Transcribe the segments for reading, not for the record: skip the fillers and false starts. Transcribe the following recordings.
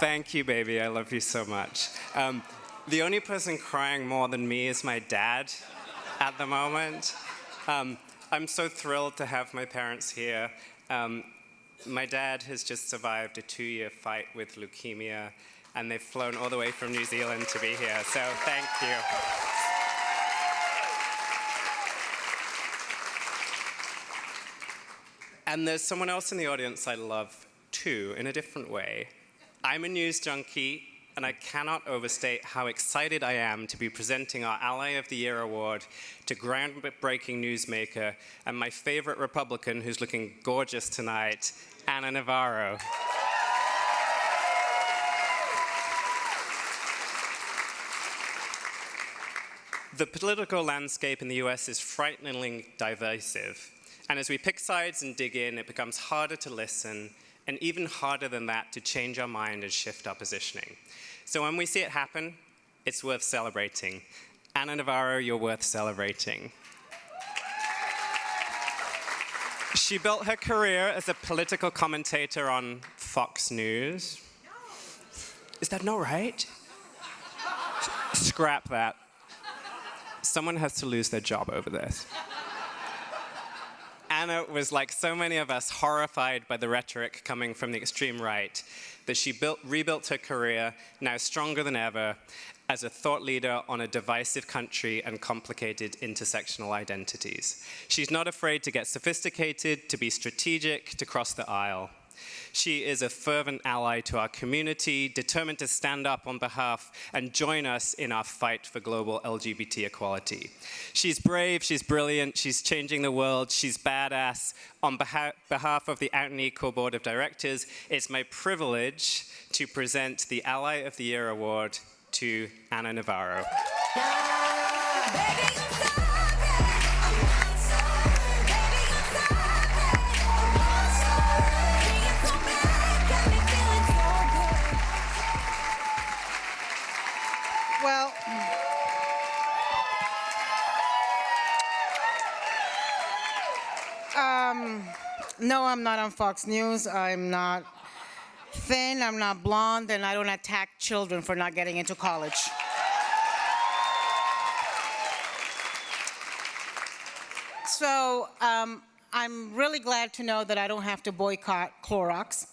Thank you, baby. I love you so much. The only person crying more than me is my dad at the moment. I'm so thrilled to have my parents here. My dad has just survived a 2-year fight with leukemia, and they've flown all the way from New Zealand to be here, so thank you. And there's someone else in the audience I love too, in a different way. I'm a news junkie, and I cannot overstate how excited I am to be presenting our Ally of the Year award to groundbreaking newsmaker and my favorite Republican who's looking gorgeous tonight, Ana Navarro. The political landscape in the US is frighteningly divisive. And as we pick sides and dig in, it becomes harder to listen, and even harder than that, to change our mind and shift our positioning. So when we see it happen, it's worth celebrating. Ana Navarro, you're worth celebrating. She built her career as a political commentator on Fox News. Is that not right? Scrap that. Someone has to lose their job over this. Anna was, like so many of us, horrified by the rhetoric coming from the extreme right, that she rebuilt her career, now stronger than ever, as a thought leader on a divisive country and complicated intersectional identities. She's not afraid to get sophisticated, to be strategic, to cross the aisle. She is a fervent ally to our community, determined to stand up on behalf and join us in our fight for global LGBT equality. She's brave, she's brilliant, she's changing the world, she's badass. On behalf of the Out and Equal Board of Directors, it's my privilege to present the Ally of the Year award to Ana Navarro. Well, no, I'm not on Fox News. I'm not thin, I'm not blonde, and I don't attack children for not getting into college. So I'm really glad to know that I don't have to boycott Clorox.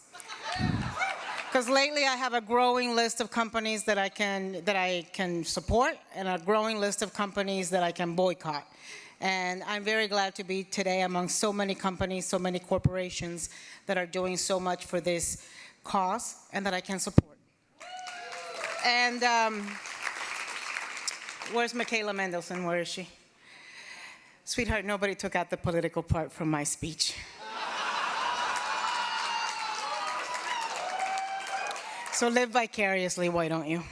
Because lately I have a growing list of companies that I can support and a growing list of companies that I can boycott. And I'm very glad to be today among so many companies, so many corporations that are doing so much for this cause and that I can support. And where's Michaela Mendelson? Where is she? Sweetheart, nobody took out the political part from my speech. So live vicariously, why don't you?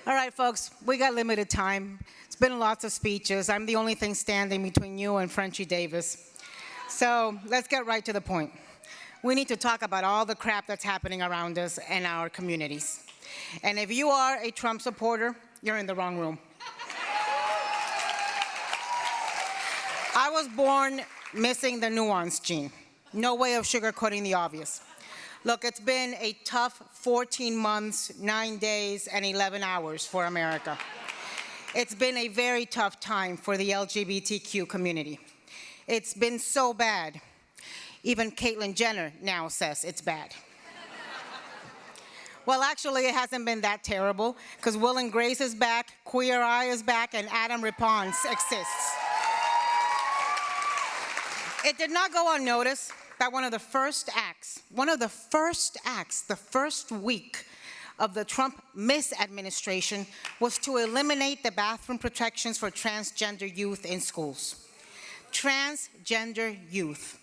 All right, folks, we got limited time. It's been lots of speeches. I'm the only thing standing between you and Frenchie Davis. So let's get right to the point. We need to talk about all the crap that's happening around us and our communities. And if you are a Trump supporter, you're in the wrong room. I was born missing the nuance gene. No way of sugarcoating the obvious. Look, it's been a tough 14 months, 9 days, and 11 hours for America. It's been a very tough time for the LGBTQ community. It's been so bad. Even Caitlyn Jenner now says it's bad. Well, actually, it hasn't been that terrible, because Will and Grace is back, Queer Eye is back, and Adam Rippon exists. It did not go unnoticed that one of the first acts, the first week of the Trump misadministration was to eliminate the bathroom protections for transgender youth in schools. Transgender youth,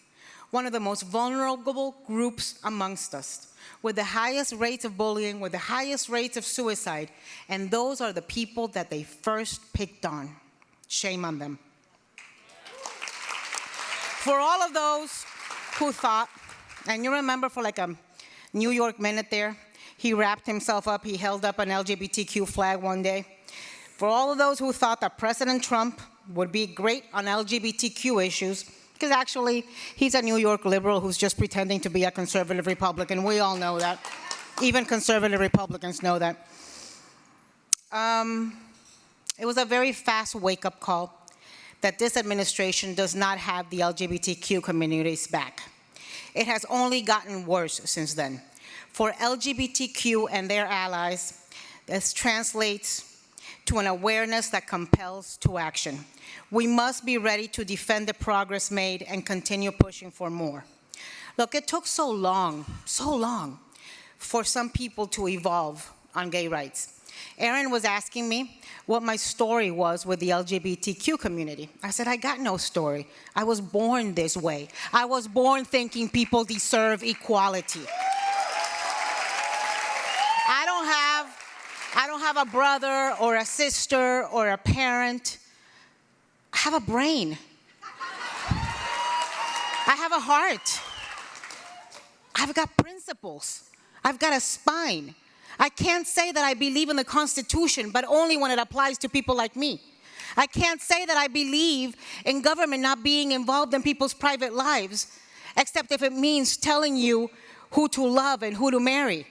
one of the most vulnerable groups amongst us, with the highest rates of bullying, with the highest rates of suicide, and those are the people that they first picked on. Shame on them. For all of those who thought, and you remember for like a New York minute there, he wrapped himself up, he held up an LGBTQ flag one day. For all of those who thought that President Trump would be great on LGBTQ issues, Because actually, he's a New York liberal who's just pretending to be a conservative Republican. We all know that. Even conservative Republicans know that. It was a very fast wake-up call that this administration does not have the LGBTQ communities back. It has only gotten worse since then. For LGBTQ and their allies, this translates to an awareness that compels to action. We must be ready to defend the progress made and continue pushing for more. Look, it took so long for some people to evolve on gay rights. Aaron was asking me what my story was with the LGBTQ community. I said, I got no story. I was born this way. I was born thinking people deserve equality. I don't have a brother or a sister or a parent. I have a brain. I have a heart. I've got principles. I've got a spine. I can't say that I believe in the Constitution, but only when it applies to people like me. I can't say that I believe in government not being involved in people's private lives, except if it means telling you who to love and who to marry.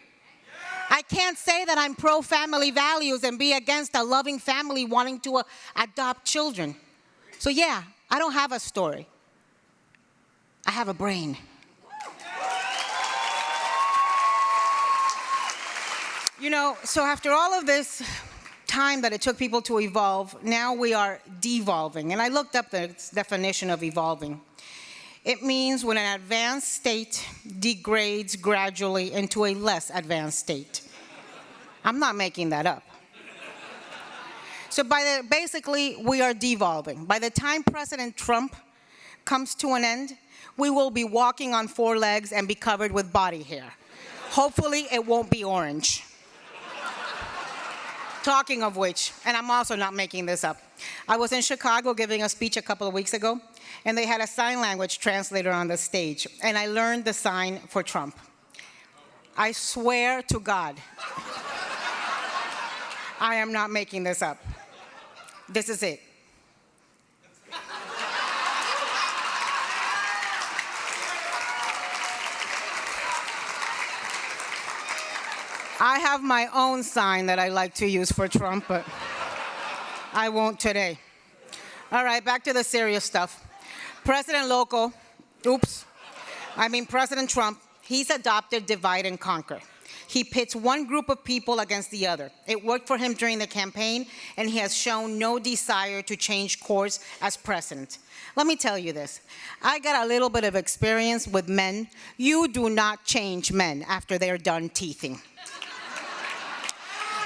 I can't say that I'm pro-family values and be against a loving family wanting to adopt children. So yeah, I don't have a story. I have a brain. You know, so after all of this time that it took people to evolve, now we are devolving. And I looked up the definition of evolving. It means when an advanced state degrades gradually into a less advanced state. I'm not making that up. So basically, we are devolving. By the time President Trump comes to an end, we will be walking on 4 legs and be covered with body hair. Hopefully, it won't be orange. Talking of which, and I'm also not making this up, I was in Chicago giving a speech a couple of weeks ago, and they had a sign language translator on the stage, and I learned the sign for Trump. I swear to God, I am not making this up. This is it. I have my own sign that I like to use for Trump, but I won't today. All right, back to the serious stuff. President President Trump, he's adopted divide and conquer. He pits one group of people against the other. It worked for him during the campaign, and he has shown no desire to change course as president. Let me tell you this. I got a little bit of experience with men. You do not change men after they're done teething.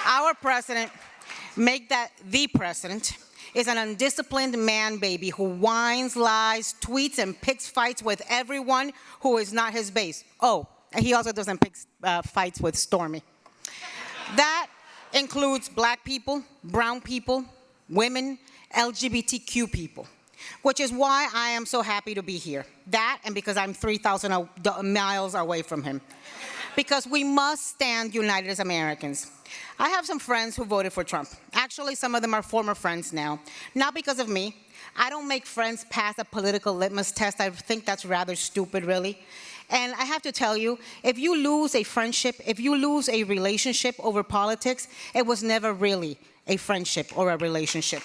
Our president, make that the president, is an undisciplined man baby who whines, lies, tweets, and picks fights with everyone who is not his base. Oh, and he also doesn't pick fights with Stormy. That includes black people, brown people, women, LGBTQ people, which is why I am so happy to be here. That and because I'm 3,000 miles away from him. Because we must stand united as Americans. I have some friends who voted for Trump. Actually, some of them are former friends now. Not because of me. I don't make friends pass a political litmus test. I think that's rather stupid, really. And I have to tell you, if you lose a friendship, if you lose a relationship over politics, it was never really a friendship or a relationship.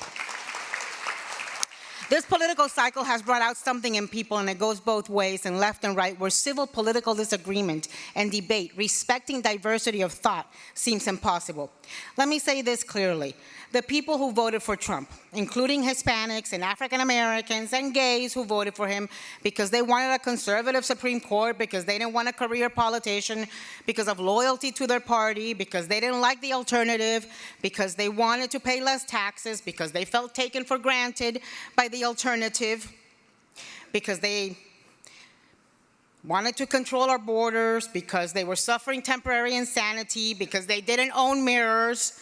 This political cycle has brought out something in people, and it goes both ways, and left and right, where civil political disagreement and debate, respecting diversity of thought, seems impossible. Let me say this clearly. The people who voted for Trump, including Hispanics and African Americans and gays who voted for him because they wanted a conservative Supreme Court, because they didn't want a career politician, because of loyalty to their party, because they didn't like the alternative, because they wanted to pay less taxes, because they felt taken for granted by the alternative, because they wanted to control our borders, because they were suffering temporary insanity, because they didn't own mirrors,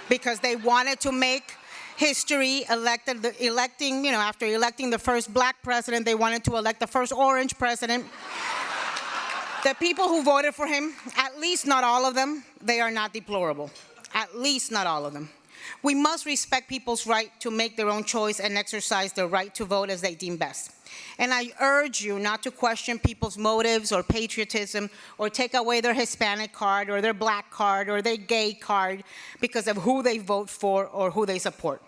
because they wanted to make history, after electing the first black president, they wanted to elect the first orange president. The people who voted for him, at least not all of them, they are not deplorable. At least not all of them. We must respect people's right to make their own choice and exercise their right to vote as they deem best. And I urge you not to question people's motives or patriotism or take away their Hispanic card or their black card or their gay card because of who they vote for or who they support,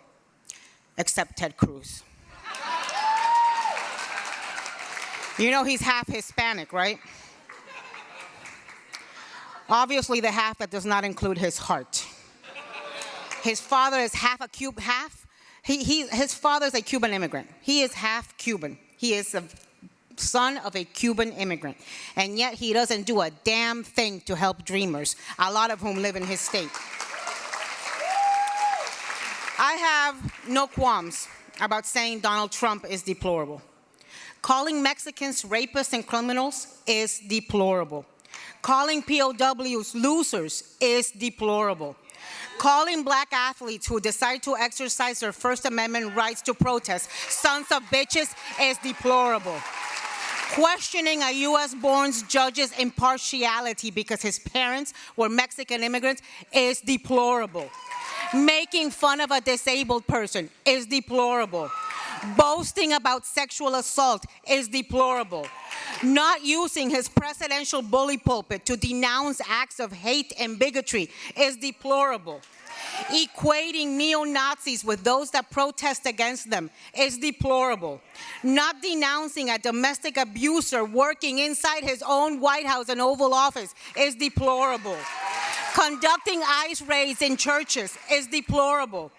except Ted Cruz. You know he's half Hispanic, right? Obviously the half that does not include his heart. His father is his father is a Cuban immigrant. He is half Cuban. He is the son of a Cuban immigrant. And yet he doesn't do a damn thing to help dreamers, a lot of whom live in his state. I have no qualms about saying Donald Trump is deplorable. Calling Mexicans rapists and criminals is deplorable. Calling POWs losers is deplorable. Calling black athletes who decide to exercise their First Amendment rights to protest sons of bitches is deplorable. Questioning a U.S.-born judge's impartiality because his parents were Mexican immigrants is deplorable. Making fun of a disabled person is deplorable. Boasting about sexual assault is deplorable. Not using his presidential bully pulpit to denounce acts of hate and bigotry is deplorable. Equating neo-Nazis with those that protest against them is deplorable. Not denouncing a domestic abuser working inside his own White House and Oval Office is deplorable. Conducting ICE raids in churches is deplorable.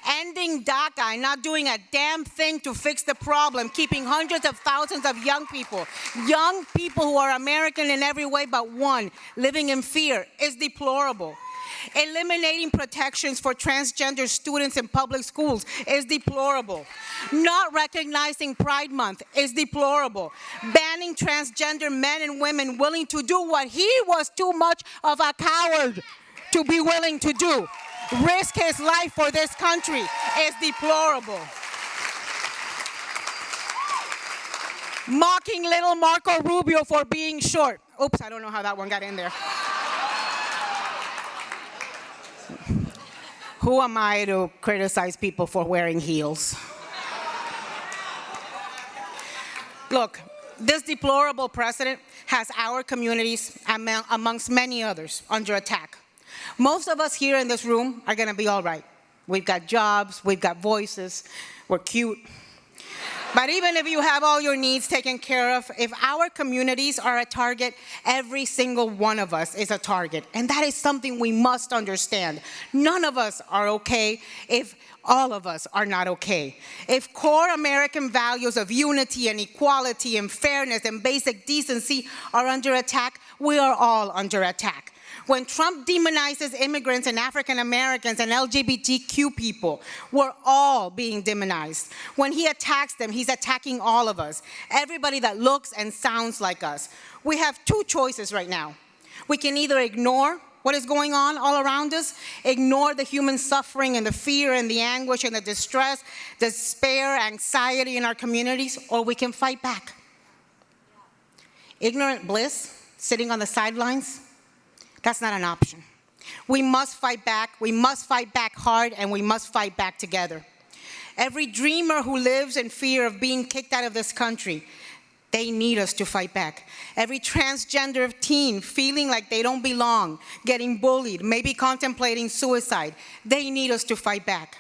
Ending DACA and not doing a damn thing to fix the problem, keeping hundreds of thousands of young people who are American in every way but one, living in fear is deplorable. Eliminating protections for transgender students in public schools is deplorable. Not recognizing Pride Month is deplorable. Banning transgender men and women willing to do what he was too much of a coward to be willing to do, risk his life for this country, is deplorable. Mocking little Marco Rubio for being short. Oops, I don't know how that one got in there. Who am I to criticize people for wearing heels? Look, this deplorable precedent has our communities, amongst many others, under attack. Most of us here in this room are going to be all right. We've got jobs, we've got voices, we're cute. But even if you have all your needs taken care of, if our communities are a target, every single one of us is a target. And that is something we must understand. None of us are okay if all of us are not okay. If core American values of unity and equality and fairness and basic decency are under attack, we are all under attack. When Trump demonizes immigrants and African Americans and LGBTQ people, we're all being demonized. When he attacks them, he's attacking all of us, everybody that looks and sounds like us. We have two choices right now. We can either ignore what is going on all around us, ignore the human suffering and the fear and the anguish and the distress, despair, anxiety in our communities, or we can fight back. Ignorant bliss, sitting on the sidelines, that's not an option. We must fight back hard, and we must fight back together. Every dreamer who lives in fear of being kicked out of this country, they need us to fight back. Every transgender teen feeling like they don't belong, getting bullied, maybe contemplating suicide, they need us to fight back.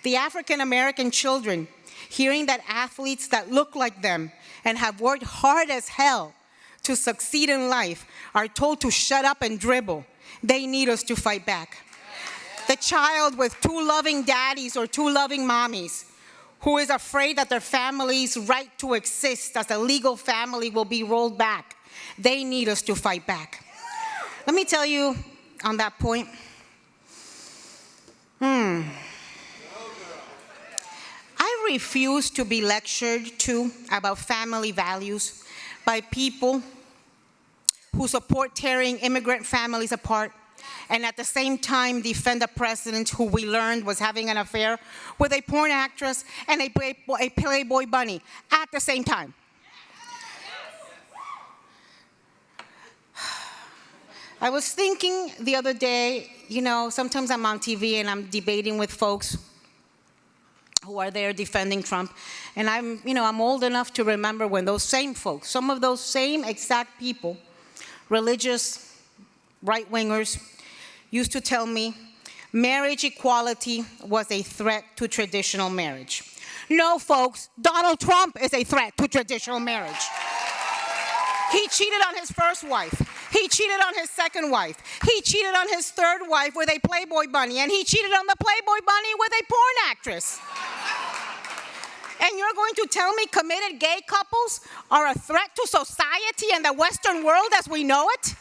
The African American children, hearing that athletes that look like them and have worked hard as hell to succeed in life are told to shut up and dribble, they need us to fight back. The child with two loving daddies or two loving mommies who is afraid that their family's right to exist as a legal family will be rolled back, they need us to fight back. Let me tell you on that point, I refuse to be lectured to about family values by people who support tearing immigrant families apart and at the same time defend a president who we learned was having an affair with a porn actress and a Playboy bunny at the same time. I was thinking the other day, sometimes I'm on TV and I'm debating with folks who are there defending Trump. And I'm old enough to remember when those same folks, some of those same exact people, religious, right-wingers, used to tell me marriage equality was a threat to traditional marriage. No, folks, Donald Trump is a threat to traditional marriage. He cheated on his first wife. He cheated on his second wife. He cheated on his third wife with a Playboy bunny. And he cheated on the Playboy bunny with a porn actress. And you're going to tell me committed gay couples are a threat to society and the Western world as we know it?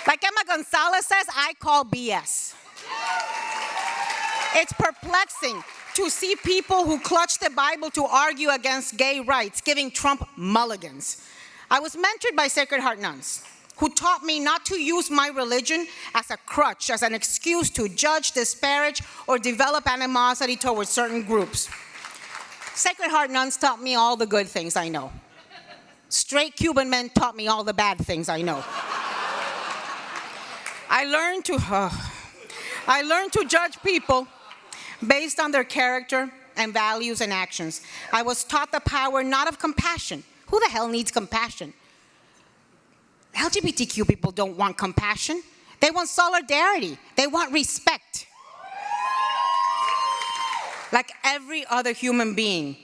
Like Emma Gonzalez says, I call BS. It's perplexing to see people who clutch the Bible to argue against gay rights, giving Trump mulligans. I was mentored by Sacred Heart nuns who taught me not to use my religion as a crutch, as an excuse to judge, disparage, or develop animosity towards certain groups. Sacred Heart nuns taught me all the good things I know. Straight Cuban men taught me all the bad things I know. I learned to judge people based on their character and values and actions. I was taught the power not of compassion. Who the hell needs compassion? LGBTQ people don't want compassion. They want solidarity. They want respect. Like every other human being,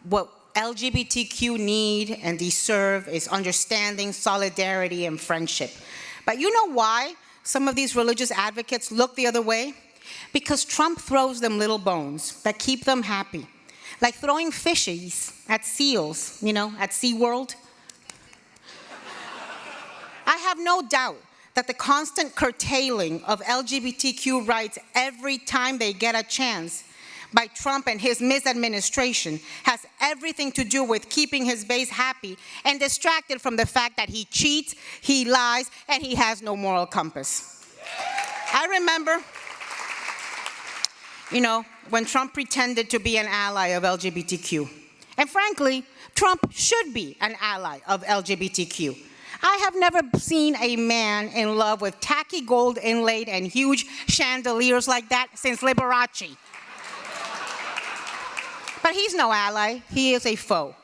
what LGBTQ need and deserve is understanding, solidarity, and friendship. But you know why some of these religious advocates look the other way? Because Trump throws them little bones that keep them happy. Like throwing fishies at seals, at SeaWorld. I have no doubt that the constant curtailing of LGBTQ rights every time they get a chance by Trump and his misadministration has everything to do with keeping his base happy and distracted from the fact that he cheats, he lies, and he has no moral compass. I remember, when Trump pretended to be an ally of LGBTQ. And frankly, Trump should be an ally of LGBTQ. I have never seen a man in love with tacky gold inlaid and huge chandeliers like that since Liberace. But he's no ally, he is a foe.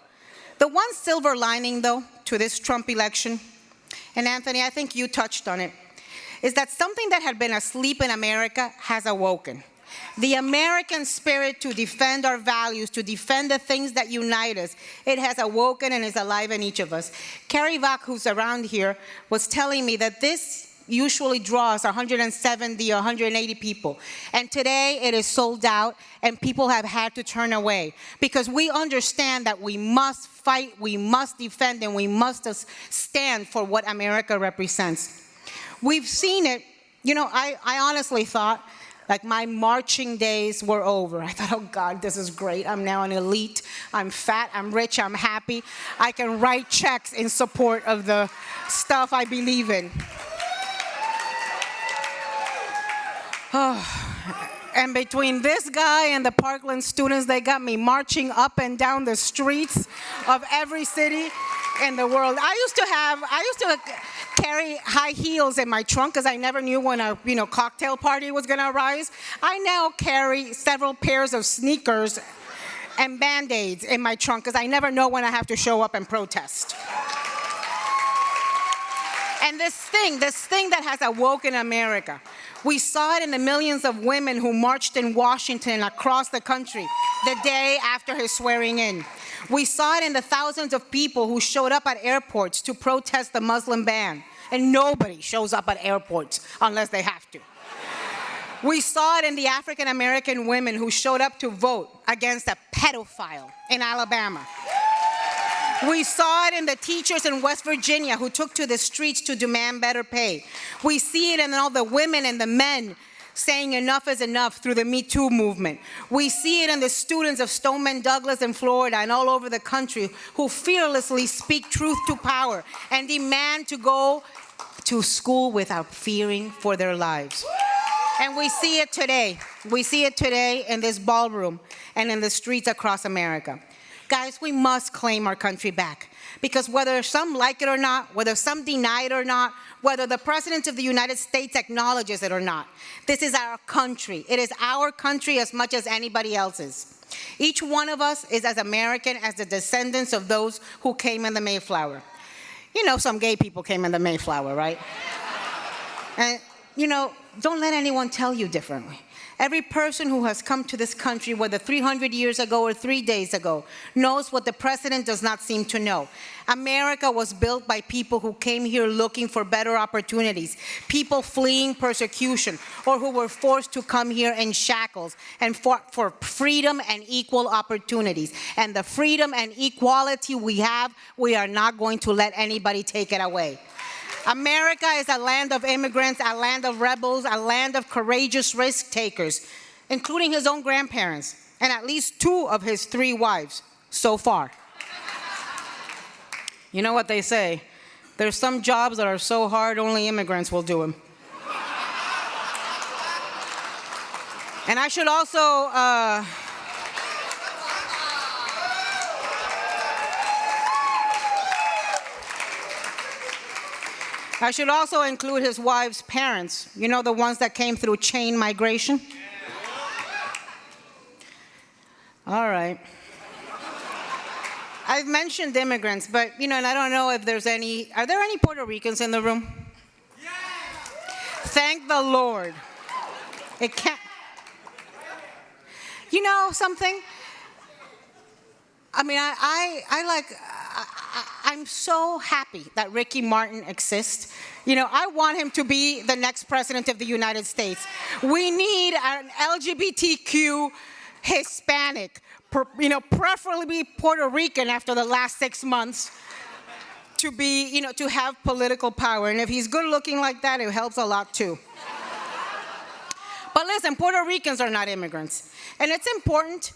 The one silver lining, though, to this Trump election, and Anthony, I think you touched on it, is that something that had been asleep in America has awoken. The American spirit to defend our values, to defend the things that unite us, it has awoken and is alive in each of us. Carrie Vac, who's around here, was telling me that this usually draws 170 or 180 people. And today it is sold out and people have had to turn away because we understand that we must fight, we must defend, and we must stand for what America represents. We've seen it. I honestly thought like my marching days were over. I thought, oh God, this is great. I'm now an elite. I'm fat, I'm rich, I'm happy. I can write checks in support of the stuff I believe in. And between this guy and the Parkland students, they got me marching up and down the streets of every city in the world. I used to carry high heels in my trunk because I never knew when a cocktail party was going to arise. I now carry several pairs of sneakers and Band-Aids in my trunk because I never know when I have to show up and protest. And this thing that has awoken America, we saw it in the millions of women who marched in Washington across the country the day after his swearing in. We saw it in the thousands of people who showed up at airports to protest the Muslim ban. And nobody shows up at airports unless they have to. We saw it in the African American women who showed up to vote against a pedophile in Alabama. We saw it in the teachers in West Virginia who took to the streets to demand better pay. We see it in all the women and the men saying enough is enough through the Me Too movement. We see it in the students of Stoneman Douglas in Florida and all over the country who fearlessly speak truth to power and demand to go to school without fearing for their lives. And we see it today. We see it today in this ballroom and in the streets across America. Guys, we must claim our country back. Because whether some like it or not, whether some deny it or not, whether the President of the United States acknowledges it or not, this is our country. It is our country as much as anybody else's. Each one of us is as American as the descendants of those who came in the Mayflower. You know, some gay people came in the Mayflower, right? And, you know, don't let anyone tell you differently. Every person who has come to this country, whether 300 years ago or 3 days ago, knows what the president does not seem to know. America was built by people who came here looking for better opportunities, people fleeing persecution, or who were forced to come here in shackles and fought for freedom and equal opportunities. And the freedom and equality we have, we are not going to let anybody take it away. America is a land of immigrants, a land of rebels, a land of courageous risk takers, including his own grandparents, and at least 2 of his 3 wives so far. You know what they say? There's some jobs that are so hard, only immigrants will do them. And I should also, include his wife's parents. You know, the ones that came through chain migration? All right. I've mentioned immigrants, but, you know, and I don't know if there's any, are there any Puerto Ricans in the room? Yes. Thank the Lord. It can't. You know something? I mean, I'm so happy that Ricky Martin exists. You know, I want him to be the next president of the United States. We need an LGBTQ Hispanic, you know, preferably Puerto Rican after the last 6 months, to be, you know, to have political power. And if he's good looking like that, it helps a lot too. But listen, Puerto Ricans are not immigrants. And it's important,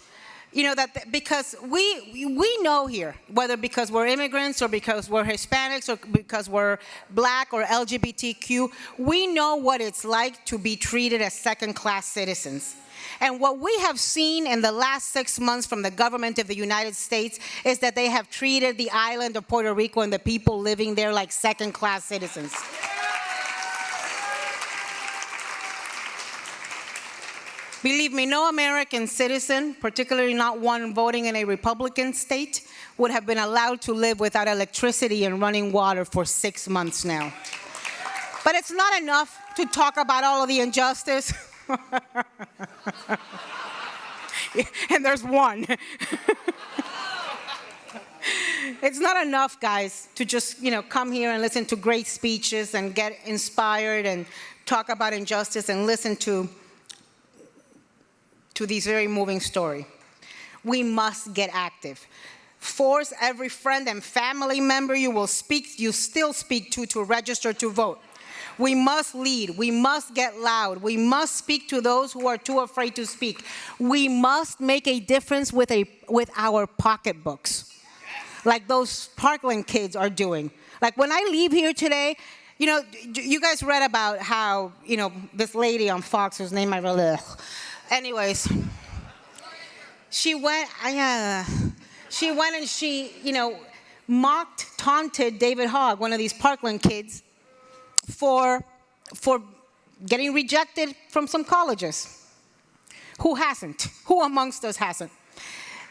you know, that because we know here, whether because we're immigrants or because we're Hispanics or because we're black or LGBTQ, we know what it's like to be treated as second-class citizens. And what we have seen in the last 6 months from the government of the United States is that they have treated the island of Puerto Rico and the people living there like second-class citizens. Believe me, no American citizen, particularly not one voting in a Republican state, would have been allowed to live without electricity and running water for 6 months now. But it's not enough to talk about all of the injustice. And there's one. It's not enough, guys, to just, you know, come here and listen to great speeches and get inspired and talk about injustice and listen to these very moving stories. We must get active. Force every friend and family member you still speak to register to vote. We must lead. We must get loud. We must speak to those who are too afraid to speak. We must make a difference with our pocketbooks, like those Parkland kids are doing. Like when I leave here today, you know, you guys read about how, you know, this lady on Fox, whose name I really... Anyways, she went and she, you know, taunted David Hogg, one of these Parkland kids, for getting rejected from some colleges. Who hasn't? Who amongst us hasn't?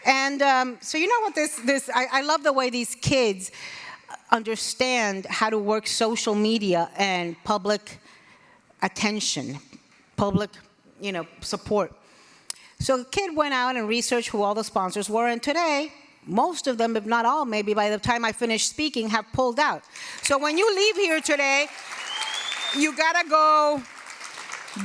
And so you know what I love the way these kids understand how to work social media and public attention, public, you know, support. So the kid went out and researched who all the sponsors were, and today, most of them, if not all, maybe by the time I finish speaking, have pulled out. So when you leave here today, you gotta go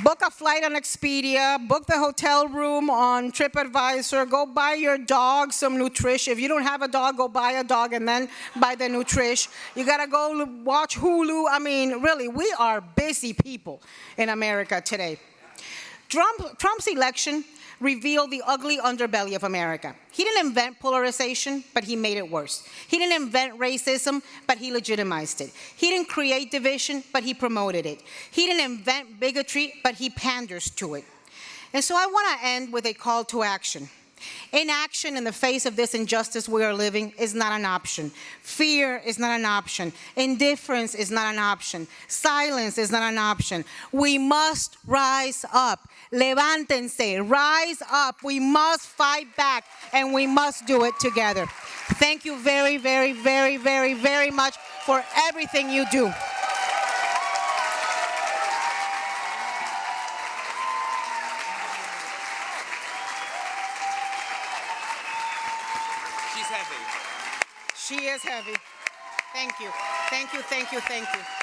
book a flight on Expedia, book the hotel room on TripAdvisor, go buy your dog some Nutrish. If you don't have a dog, go buy a dog and then buy the Nutrish. You gotta go watch Hulu. I mean, really, we are busy people in America today. Trump's election revealed the ugly underbelly of America. He didn't invent polarization, but he made it worse. He didn't invent racism, but he legitimized it. He didn't create division, but he promoted it. He didn't invent bigotry, but he panders to it. And so I want to end with a call to action. Inaction in the face of this injustice we are living is not an option. Fear is not an option. Indifference is not an option. Silence is not an option. We must rise up. Levántense, rise up. We must fight back, and we must do it together. Thank you very, very, very, very, very much for everything you do. She's heavy. She is heavy. Thank you. Thank you, thank you, thank you.